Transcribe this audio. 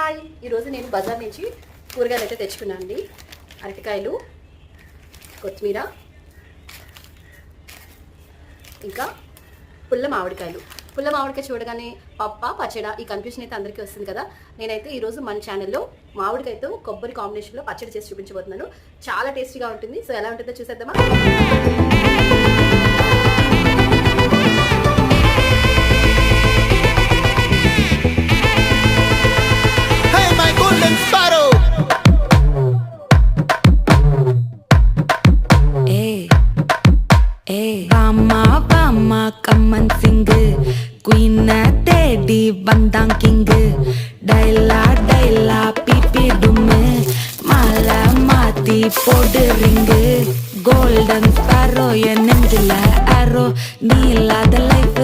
Hi, ఈరోజు నేను బజార్ నుంచి కూరగాయలు అయితే తెచ్చుకున్నాను అండి. అరటికాయలు, కొత్తిమీర, ఇంకా పుల్ల మామిడికాయలు. పుల్ల మామిడికాయ చూడగానే పచ్చడ ఈ కన్ఫ్యూజన్ అయితే అందరికీ వస్తుంది కదా. నేనైతే ఈరోజు మన ఛానల్లో మామిడికాయతో కొబ్బరి కాంబినేషన్లో పచ్చడి చేసి చూపించబోతున్నాను. చాలా టేస్టీగా ఉంటుంది. సో ఎలా ఉంటుందో చూసేద్దామా. கம்மன் சிங்கு குயின தேடி வந்தான் கிங்கு டைலா டைலா பிபி டும்மு மாலை மாத்தி போடு ரிங்கு கோல்டன் ஸ்பாரோ என் நெஞ்சில ஆரோ நீ இல்லாத லைஃப்